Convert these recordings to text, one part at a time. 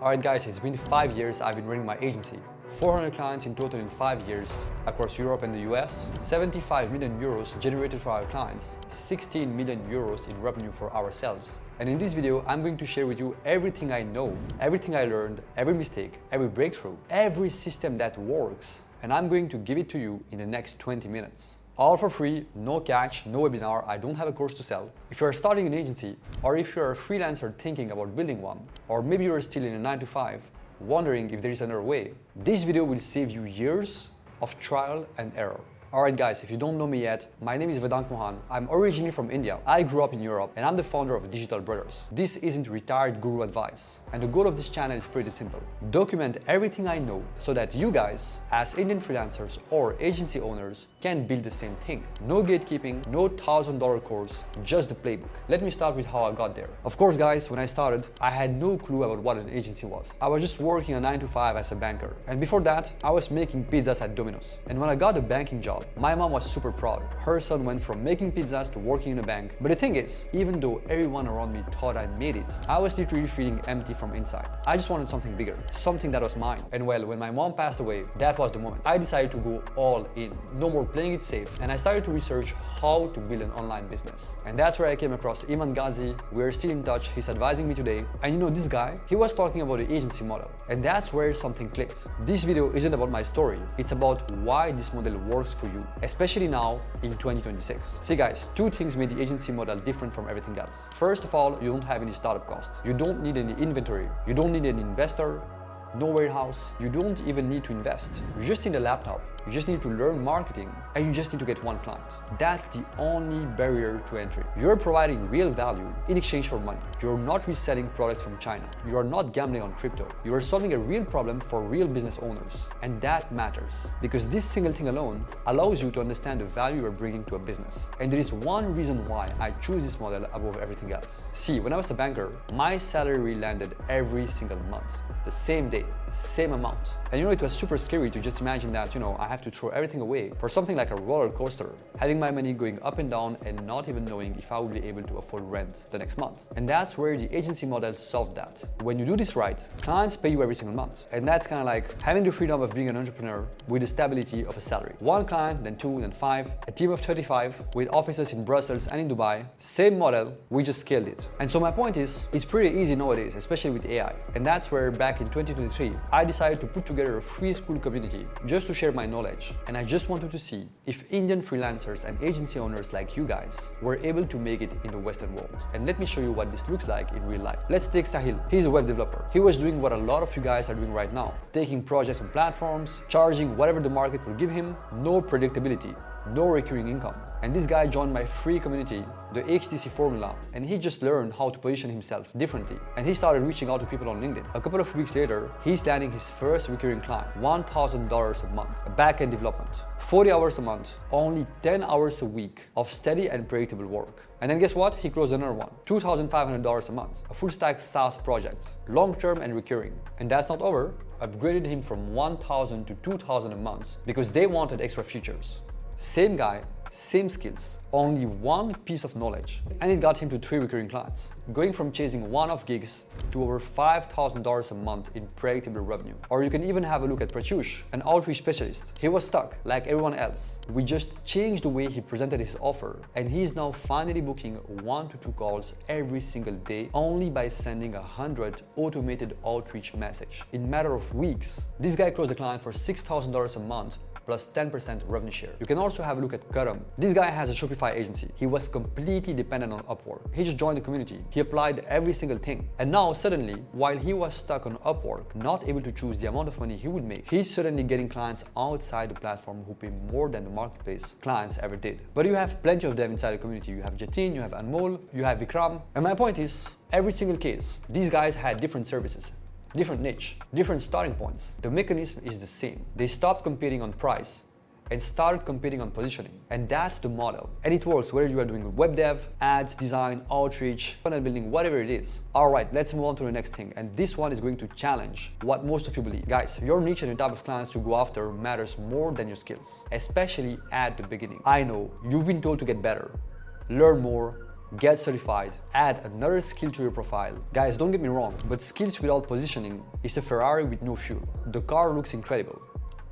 Alright guys, it's been 5 years I've been running my agency. 400 clients in total in 5 years across Europe and the US, 75 million euros generated for our clients, 16 million euros in revenue for ourselves. And in this video, I'm going to share with you everything I know, everything I learned, every mistake, every breakthrough, every system that works, and I'm going to give it to you in the next 20 minutes. All for free, no catch, no webinar, I don't have a course to sell. If you're starting an agency, or if you're a freelancer thinking about building one, or maybe you're still in a 9 to 5, wondering if there is another way, this video will save you years of trial and error. Alright guys, if you don't know me yet, my name is Vedant Mohan. I'm originally from India. I grew up in Europe and I'm the founder of Digital Brothers. This isn't retired guru advice. And the goal of this channel is pretty simple. Document everything I know so that you guys, as Indian freelancers or agency owners, can build the same thing. No gatekeeping, no $1,000 course, just the playbook. Let me start with how I got there. Of course guys, when I started, I had no clue about what an agency was. I was just working a 9 to 5 as a banker. And before that, I was making pizzas at Domino's. And when I got the banking job, my mom was super proud. Her son went from making pizzas to working in a bank. But the thing is, even though everyone around me thought I made it, I was literally feeling empty from inside. I just wanted something bigger, something that was mine. And well, when my mom passed away, that was the moment. I decided to go all in. No more playing it safe. And I started to research how to build an online business. And that's where I came across Iman Ghazi. We're still in touch. He's advising me today. And you know, this guy, he was talking about the agency model. And that's where something clicked. This video isn't about my story. It's about why this model works for you, especially now in 2026. See guys, two things made the agency model different from everything else. First of all, you don't have any startup costs. You don't need any inventory. You don't need an investor, no warehouse. You don't even need to invest. You just need a laptop. You just need to learn marketing and you just need to get one client. That's the only barrier to entry. You're providing real value in exchange for money. You're not reselling products from China. You are not gambling on crypto. You are solving a real problem for real business owners. And that matters because this single thing alone allows you to understand the value you're bringing to a business. And there is one reason why I choose this model above everything else. See, when I was a banker, my salary landed every single month. The same day, same amount. And you know, it was super scary to just imagine that, I have to throw everything away for something like a roller coaster, having my money going up and down and not even knowing if I will be able to afford rent the next month. And that's where the agency model solved that. When you do this right, clients pay you every single month. And that's kind of like having the freedom of being an entrepreneur with the stability of a salary. One client, then two, then five, a team of 35 with offices in Brussels and in Dubai. Same model, we just scaled it. And so my point is, it's pretty easy nowadays, especially with AI. And that's where back in 2023, I decided to put together a free school community just to share my knowledge. And I just wanted to see if Indian freelancers and agency owners like you guys were able to make it in the Western world. And let me show you what this looks like in real life. Let's take Sahil. He's a web developer. He was doing what a lot of you guys are doing right now, taking projects on platforms, charging whatever the market will give him, no predictability, no recurring income. And this guy joined my free community, the HTC Formula, and he just learned how to position himself differently. And he started reaching out to people on LinkedIn. A couple of weeks later, he's landing his first recurring client, $1,000 a month, a back-end development, 40 hours a month, only 10 hours a week of steady and predictable work. And then guess what? He closed another one, $2,500 a month, a full-stack SaaS project, long-term and recurring. And that's not over. Upgraded him from $1,000 to $2,000 a month because they wanted extra features. Same guy, same skills, only one piece of knowledge, and it got him to 3 recurring clients, going from chasing one-off gigs to over $5,000 a month in predictable revenue. Or you can even have a look at Pratyush, an outreach specialist. He was stuck like everyone else. We just changed the way he presented his offer, and he's now finally booking 1 to 2 calls every single day only by sending 100 automated outreach messages. In a matter of weeks, this guy closed a client for $6,000 a month plus 10% revenue share. You can also have a look at Karam. This guy has a Shopify agency. He was completely dependent on Upwork. He just joined the community. He applied every single thing. And now suddenly, while he was stuck on Upwork, not able to choose the amount of money he would make, he's suddenly getting clients outside the platform who pay more than the marketplace clients ever did. But you have plenty of them inside the community. You have Jatin, you have Anmol, you have Vikram. And my point is, every single case, these guys had different services, different niche, different starting points. The mechanism is the same. They stopped competing on price and started competing on positioning. And that's the model. And it works whether you are doing web dev, ads, design, outreach, funnel building, whatever it is. All right, let's move on to the next thing. And this one is going to challenge what most of you believe. Guys, your niche and the type of clients to go after matters more than your skills, especially at the beginning. I know you've been told to get better, learn more, get certified, add another skill to your profile. Guys, don't get me wrong, but skills without positioning is a Ferrari with no fuel. The car looks incredible,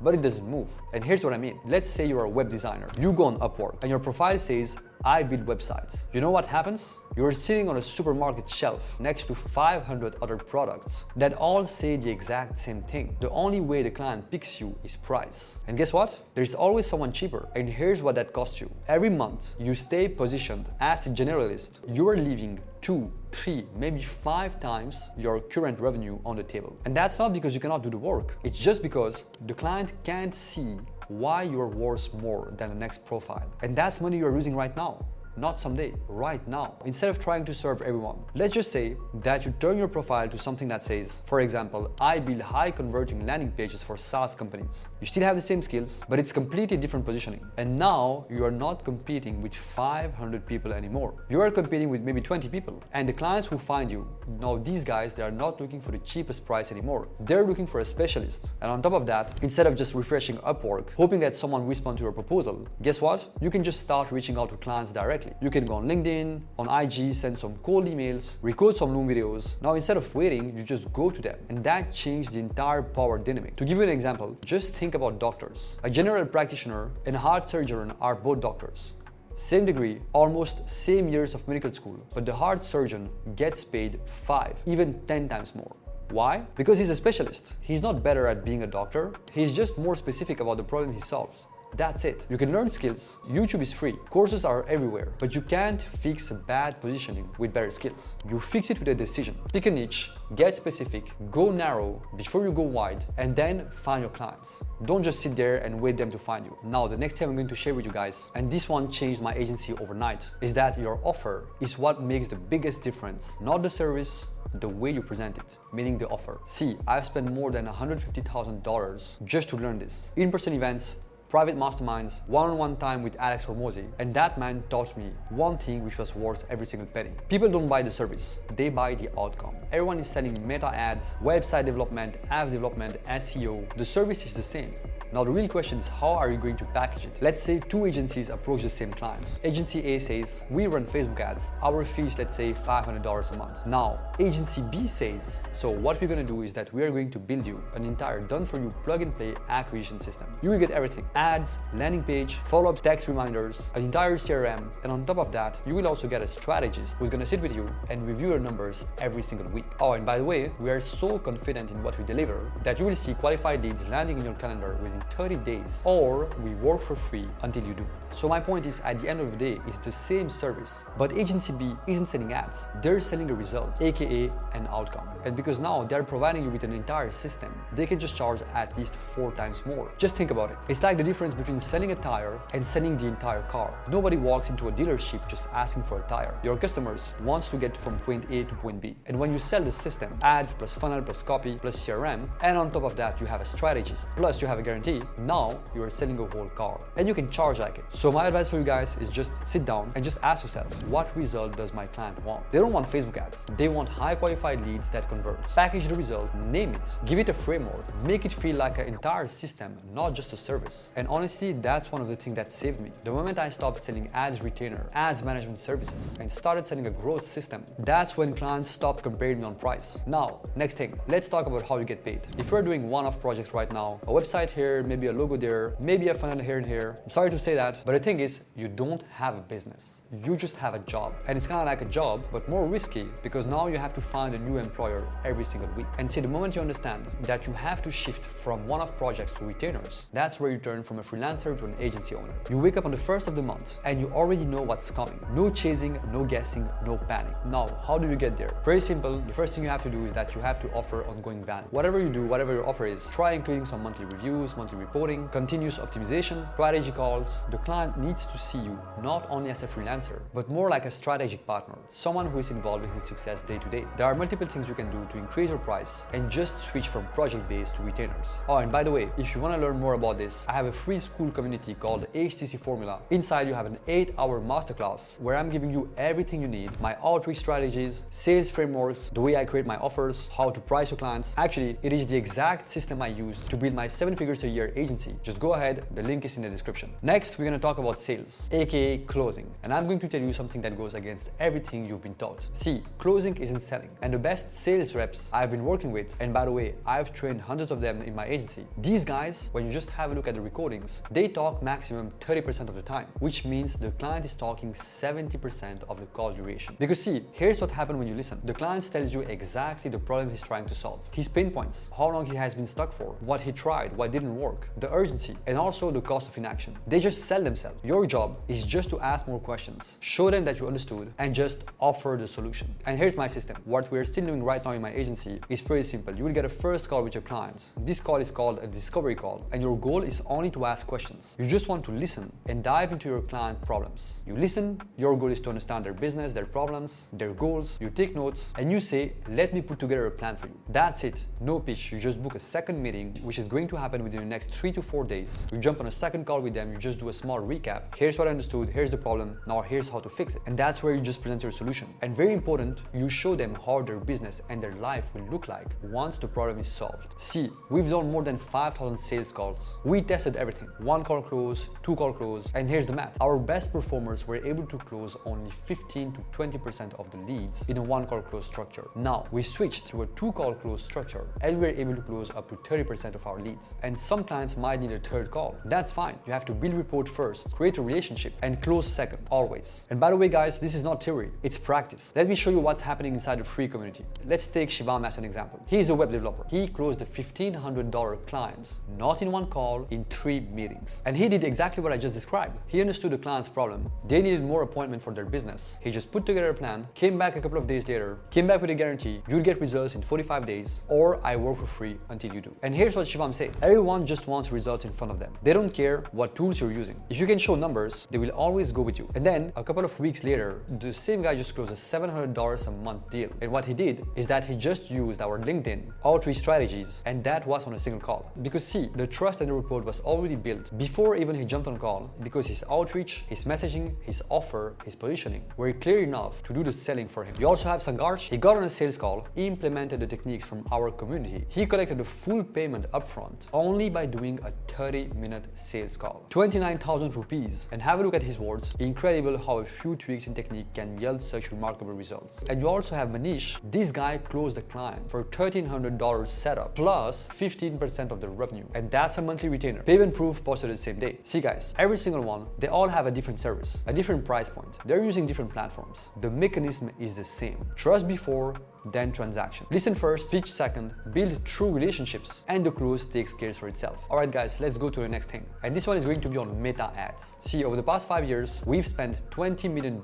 but it doesn't move. And here's what I mean. Let's say you're a web designer. You go on Upwork and your profile says, I build websites. You know what happens? You're sitting on a supermarket shelf next to 500 other products that all say the exact same thing. The only way the client picks you is price. And guess what? There's always someone cheaper. And here's what that costs you. Every month, you stay positioned as a generalist. You are leaving 2, 3, maybe 5 times your current revenue on the table. And that's not because you cannot do the work. It's just because the client can't see why you're worth more than the next profile. And that's money you're losing right now. Not someday, right now. Instead of trying to serve everyone. Let's just say that you turn your profile to something that says, for example, I build high converting landing pages for SaaS companies. You still have the same skills, but it's completely different positioning. And now you are not competing with 500 people anymore. You are competing with maybe 20 people. And the clients who find you, now these guys, they are not looking for the cheapest price anymore. They're looking for a specialist. And on top of that, instead of just refreshing Upwork, hoping that someone responds to your proposal, guess what? You can just start reaching out to clients directly. You can go on LinkedIn, on IG, send some cold emails, record some long videos. Now, instead of waiting, you just go to them. And that changed the entire power dynamic. To give you an example, just think about doctors. A general practitioner and a heart surgeon are both doctors. Same degree, almost same years of medical school, but the heart surgeon gets paid 5, even 10 times more. Why? Because he's a specialist. He's not better at being a doctor, he's just more specific about the problem he solves. That's it. You can learn skills. YouTube is free. Courses are everywhere. But you can't fix a bad positioning with better skills. You fix it with a decision. Pick a niche, get specific, go narrow before you go wide, and then find your clients. Don't just sit there and wait them to find you. Now, the next thing I'm going to share with you guys, and this one changed my agency overnight, is that your offer is what makes the biggest difference, not the service, the way you present it, meaning the offer. See, I've spent more than $150,000 just to learn this. In-person events, private masterminds, one-on-one time with Alex Hormozy, and that man taught me one thing which was worth every single penny. People don't buy the service, they buy the outcome. Everyone is selling meta ads, website development, app development, SEO. The service is the same. Now the real question is, how are you going to package it? Let's say 2 agencies approach the same client. Agency A says, we run Facebook ads. Our fee is, let's say, $500 a month. Now, agency B says, so what we're gonna do is that we are going to build you an entire done-for-you plug-and-play acquisition system. You will get everything. Ads, landing page, follow-up text reminders, an entire CRM, and on top of that, you will also get a strategist who's gonna sit with you and review your numbers every single week. Oh, and by the way, we are so confident in what we deliver that you will see qualified leads landing in your calendar within 30 days, or we work for free until you do. So my point is, at the end of the day, it's the same service, but agency B isn't selling ads, they're selling a result, aka an outcome. And because now they're providing you with an entire system, they can just charge at least 4 times more. Just think about it. It's like the difference between selling a tire and selling the entire car. Nobody walks into a dealership just asking for a tire. Your customers want to get from point A to point B. And when you sell the system, ads plus funnel plus copy plus CRM, and on top of that, you have a strategist, plus you have a guarantee, now you are selling a whole car. And you can charge like it. So my advice for you guys is just sit down and just ask yourself, what result does my client want? They don't want Facebook ads. They want high qualified leads that converts. Package the result, name it, give it a framework, make it feel like an entire system, not just a service. And honestly, that's one of the things that saved me. The moment I stopped selling ads retainer, ads management services, and started selling a growth system, that's when clients stopped comparing me on price. Now, next thing, let's talk about how you get paid. If you're doing one-off projects right now, a website here, maybe a logo there, maybe a funnel here and here, I'm sorry to say that, but the thing is, you don't have a business. You just have a job. And it's kind of like a job, but more risky, because now you have to find a new employer every single week. And see, the moment you understand that you have to shift from one-off projects to retainers, that's where you turn from a freelancer to an agency owner. You wake up on the first of the month and you already know what's coming. No chasing, no guessing, no panic. Now, how do you get there? Very simple. The first thing you have to do is that you have to offer ongoing value. Whatever you do, whatever your offer is, try including some monthly reviews, monthly reporting, continuous optimization, strategy calls. The client needs to see you not only as a freelancer, but more like a strategic partner, someone who is involved in his success day to day. There are multiple things you can do to increase your price and just switch from project-based to retainers. Oh, and by the way, if you want to learn more about this, I have a free school community called HTC Formula. Inside you have an 8-hour masterclass where I'm giving you everything you need, my outreach strategies, sales frameworks, the way I create my offers, how to price your clients. Actually, it is the exact system I used to build my 7 figures a year agency. Just go ahead, the link is in the description. Next, we're gonna talk about sales, aka closing. And I'm going to tell you something that goes against everything you've been taught. See, closing isn't selling. And the best sales reps I've been working with, and by the way, I've trained hundreds of them in my agency. These guys, when you just have a look at the recordings, they talk maximum 30% of the time, which means the client is talking 70% of the call duration. Because see, here's what happens when you listen. The client tells you exactly the problem he's trying to solve, his pain points, how long he has been stuck for, what he tried, what didn't work, the urgency, and also the cost of inaction. They just sell themselves. Your job is just to ask more questions, show them that you understood, and just offer the solution. And here's my system. What we're still doing right now in my agency is pretty simple. You will get a first call with your clients. This call is called a discovery call, and your goal is only to ask questions. You just want to listen and dive into your client problems. You listen, your goal is to understand their business, their problems, their goals. You take notes and you say, let me put together a plan for you. That's it. No pitch. You just book a second meeting, which is going to happen within the next 3 to 4 days. You jump on a second call with them. You just do a small recap. Here's what I understood. Here's the problem. Now here's how to fix it. And that's where you just present your solution. And very important, you show them how their business and their life will look like once the problem is solved. See, we've done more than 5,000 sales calls. We tested everything. 1 call close, 2 call close, and here's the math. Our best performers were able to close only 15 to 20% of the leads in a 1 call close structure. Now, we switched to a 2 call close structure and we're able to close up to 30% of our leads. And some clients might need a 3rd call. That's fine. You have to build rapport first, create a relationship, and close second, always. And by the way, guys, this is not theory, it's practice. Let me show you what's happening inside the free community. Let's take Shivam as an example. He's a web developer. He closed a $1,500 client, not in 1 call, in 3 meetings. And he did exactly what I just described. He understood the client's problem. They needed more appointment for their business. He just put together a plan, came back a couple of days later, came back with a guarantee, you'll get results in 45 days, or I work for free until you do. And here's what Shivam said. Everyone just wants results in front of them. They don't care what tools you're using. If you can show numbers, they will always go with you. And then a couple of weeks later, the same guy just closed a $700 a month deal. And what he did is that he just used our LinkedIn outreach strategies, and that was on a single call. Because see, the trust and the rapport was already built before even he jumped on call, because his outreach, his messaging, his offer, his positioning were clear enough to do the selling for him. You also have Sangarsh. He got on a sales call, he implemented the techniques from our community. He collected the full payment upfront only by doing a 30-minute sales call. 29,000 rupees. And have a look at his words. Incredible how a few tweaks in technique can yield such remarkable results. And you also have Manish. This guy closed the client for $1,300 setup plus 15% of the revenue. And that's a monthly retainer. Payment proof posted the same day. See guys, every single one, they all have a different service, a different price point. They're using different platforms. The mechanism is the same. Trust before, then transaction. Listen first, pitch second, build true relationships, and the close takes care for itself. Alright guys, let's go to the next thing. And this one is going to be on Meta ads. See, over the past 5 years, we've spent $20 million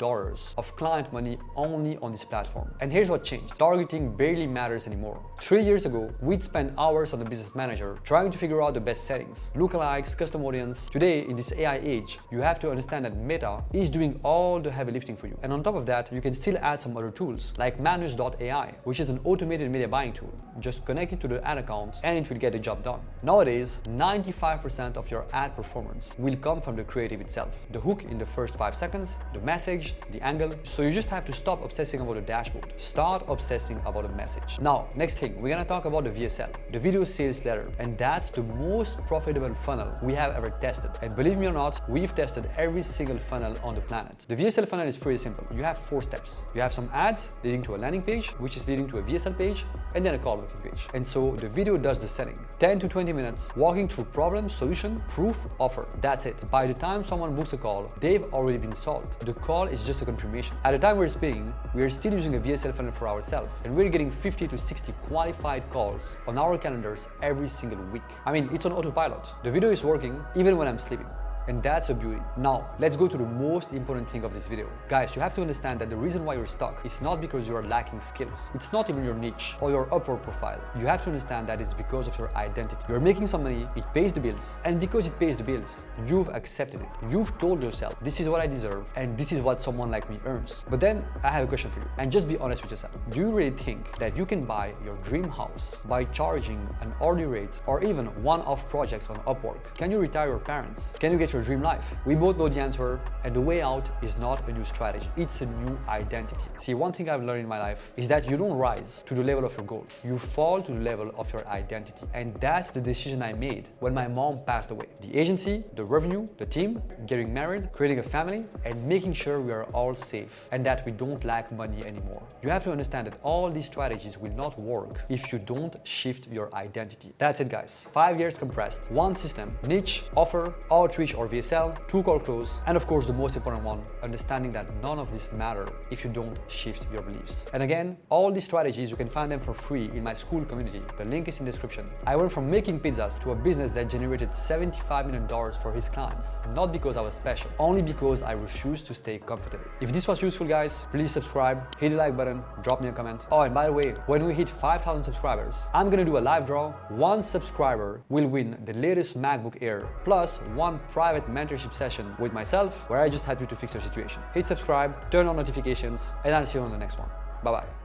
of client money only on this platform. And here's what changed. Targeting barely matters anymore. 3 years ago, we'd spend hours on the business manager trying to figure out the best settings, lookalikes, custom audience. Today, in this AI age, you have to understand that Meta is doing all the heavy lifting for you. And on top of that, you can still add some other tools like Manus.ai, which is an automated media buying tool. Just connect it to the ad account and it will get the job done. Nowadays, 95% of your ad performance will come from the creative itself. The hook in the first 5 seconds, the message, the angle. So you just have to stop obsessing about the dashboard. Start obsessing about the message. Now, next thing, we're gonna talk about the VSL, the video sales letter. And that's the most profitable funnel we have ever tested. And believe me or not, we've tested every single funnel on the planet. The VSL funnel is pretty simple. You have 4 steps. You have some ads leading to a landing page, which is leading to a VSL page, and then a call booking page. And so the video does the selling. 10 to 20 minutes, walking through problem, solution, proof, offer. That's it. By the time someone books a call, they've already been sold. The call is just a confirmation. At the time we're speaking, we're still using a VSL funnel for ourselves, and we're getting 50 to 60 qualified calls on our calendars every single week. I mean, it's on autopilot. The video is working even when I'm sleeping. And that's a beauty. Now, let's go to the most important thing of this video. Guys, you have to understand that the reason why you're stuck is not because you are lacking skills. It's not even your niche or your upward profile. You have to understand that it's because of your identity. You're making some money, it pays the bills, and because it pays the bills, you've accepted it. You've told yourself, this is what I deserve, and this is what someone like me earns. But then, I have a question for you, and just be honest with yourself. Do you really think that you can buy your dream house by charging an hourly rate or even one-off projects on Upwork? Can you retire your parents? Can you get your dream life? We both know the answer, and the way out is not a new strategy, it's a new identity. See, one thing I've learned in my life is that you don't rise to the level of your goal, you fall to the level of your identity. And that's the decision I made when my mom passed away. The agency, the revenue, the team, getting married, creating a family, and making sure we are all safe and that we don't lack money anymore. You have to understand that all these strategies will not work if you don't shift your identity. That's it, guys. 5 years compressed, one system, niche, offer, outreach or VSL, 2 call close, and of course the most important one, understanding that none of this matter if you don't shift your beliefs. And again, all these strategies, you can find them for free in my school community. The link is in the description. I went from making pizzas to a business that generated $75 million for his clients, not because I was special, only because I refused to stay comfortable. If this was useful, guys, please subscribe, hit the like button, drop me a comment. Oh, and by the way, when we hit 5,000 subscribers, I'm gonna do a live draw. One subscriber will win the latest MacBook Air, plus one private mentorship session with myself, where I just help you to fix your situation. Hit subscribe, turn on notifications, and I'll see you on the next one. Bye-bye.